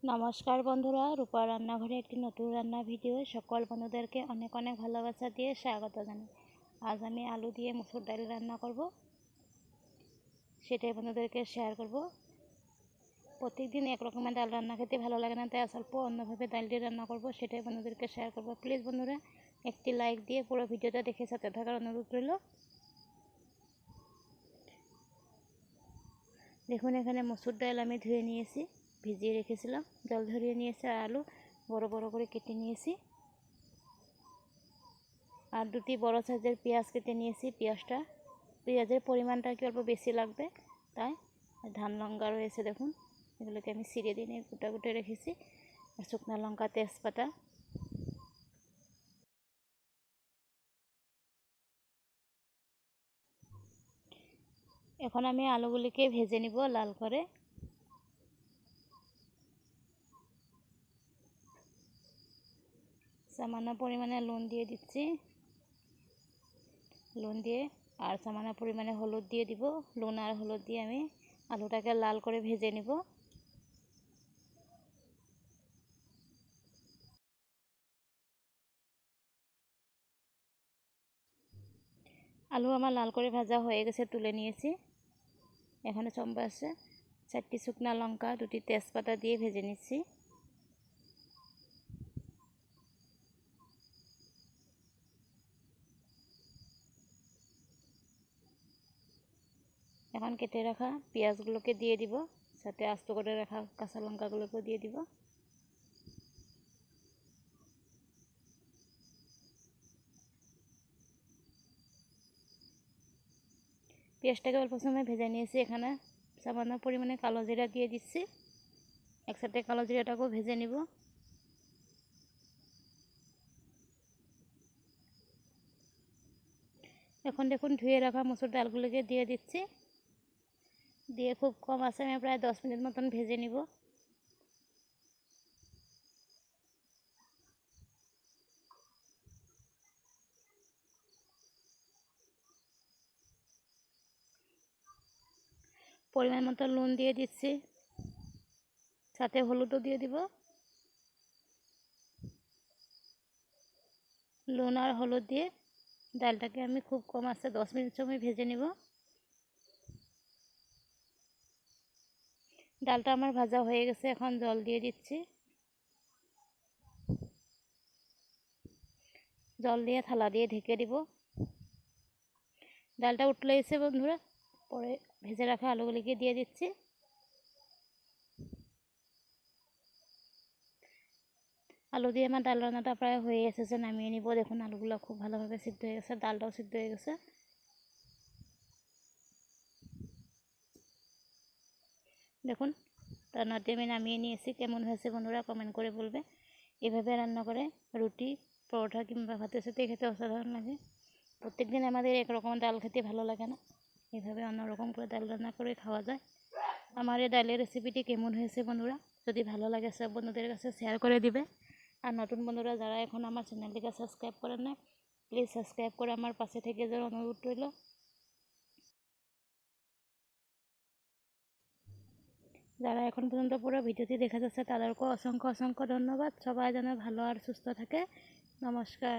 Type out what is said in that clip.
নমস্কার বন্ধুরা, রূপা রান্নাঘরে একটি নতুন রান্না ভিডিও সকল বন্ধুদেরকে অনেক অনেক ভালোবাসা দিয়ে স্বাগত জানাই। আজ আমি আলু দিয়ে মুসুর ডাল রান্না করব, সেটাই বন্ধুদেরকে শেয়ার করব। প্রত্যেকদিন এক রকমের ডাল রান্না খেতে ভালো লাগে না, তাই অল্প অন্যভাবে ডাল দিয়ে রান্না করব, সেটাই বন্ধুদেরকে শেয়ার করব। প্লিজ বন্ধুরা একটি লাইক দিয়ে পুরো ভিডিওটা দেখে সাথে থাকার অনুরোধ রইল। দেখুন, এখানে মুসুর ডাল আমি ধুয়ে নিয়েছি, ভিজিয়ে রেখেছিলাম, জল ঝরিয়ে নিয়েছি। আর আলু বড় বড় করে কেটে নিয়েছি, আর দুটি বড় সাইজের পেঁয়াজ কেটে নিয়েছি। পেঁয়াজের পরিমাণটা কি অল্প বেশি লাগবে, তাই। ধান লঙ্কা রয়েছে, দেখুন এগুলোকে আমি ছিঁড়ে দিয়ে গোটা গোটা রেখেছি। আর শুকনো লঙ্কা, তেজপাতা। এখন আমি আলুগুলিকে ভেজে নিব লাল করে। সামান্য পরিমাণে নুন দিয়ে দিচ্ছি, নুন দিয়ে আর সামান্য পরিমাণে হলুদ দিয়ে দিব। নুন আর হলুদ দিয়ে আমি আলুটাকে লাল করে ভেজে নিব। আলু আমার লাল করে ভাজা হয়ে গেছে, তুলে নিয়েছি। এখানে চম্পাশে 4টি শুকনা লঙ্কা, 2টি তেজপাতা দিয়ে ভেজে নিচ্ছি। এখন কেটে রাখা পেঁয়াজগুলোকে দিয়ে দিব, সাথে আস্ত করে রাখা কাঁচা লঙ্কাগুলোকেও দিয়ে দিব। পেঁয়াজটাকে অল্প সময় ভেজে নিয়েছি। এখানে সামান্য পরিমাণে কালো জিরা দিয়ে দিচ্ছি, একসাথে কালো জিরাটাকেও ভেজে নিব। এখন দেখুন, ধুয়ে রাখা মসুর ডালগুলোকে দিয়ে দিচ্ছি, দিয়ে খুব কম আছে আমি প্রায় 10 মিনিট মতন ভেজে নিব। পরিমাণ মতো নুন দিয়ে দিচ্ছি, সাথে হলুদও দিয়ে দিব। নুন আর হলুদ দিয়ে ডালটাকে আমি খুব কম আছে 10 মিনিট সময় ভেজে নিব। ডালটা আমার ভাজা হয়ে গেছে, এখন জল দিয়ে দিচ্ছি। জল দিয়ে থালা দিয়ে ঢেকে দিব। ডালটা উঠলে এসে বন্ধুরা, পরে ভেজে রাখা আলুগুলিকে দিয়ে দিচ্ছি। আলু দিয়ে আমার ডাল রান্নাটা প্রায় হয়ে এসেছে, নামিয়ে নিব। দেখুন আলুগুলো খুব ভালোভাবে সিদ্ধ হয়ে গেছে, ডালটাও সিদ্ধ হয়ে গেছে। দেখুন রান্নাটি আমি নামিয়ে নিয়েছি। কেমন হয়েছে বন্ধুরা কমেন্ট করে বলবে। এভাবে রান্না করে রুটি, পরোটা কিংবা ভাতের সাথে খেতে অসাধারণ লাগে। প্রত্যেকদিন আমাদের একরকম ডাল খেতে ভালো লাগে না, এভাবে অন্যরকম করে ডাল রান্না করে খাওয়া যায়। আমার এই ডালের রেসিপিটি কেমন হয়েছে বন্ধুরা, যদি ভালো লাগে সব বন্ধুদের কাছে শেয়ার করে দিবে। আর নতুন বন্ধুরা যারা এখন আমার চ্যানেলটিকে সাবস্ক্রাইব করেন না, প্লিজ সাবস্ক্রাইব করে আমার পাশে থেকে যাওয়ার অনুরোধ রইল। যারা এখন পর্যন্ত পুরো ভিডিওটি দেখা যাচ্ছে তাদেরকেও অসংখ্য অসংখ্য ধন্যবাদ। সবাই যেন ভালো আর সুস্থ থাকে। নমস্কার।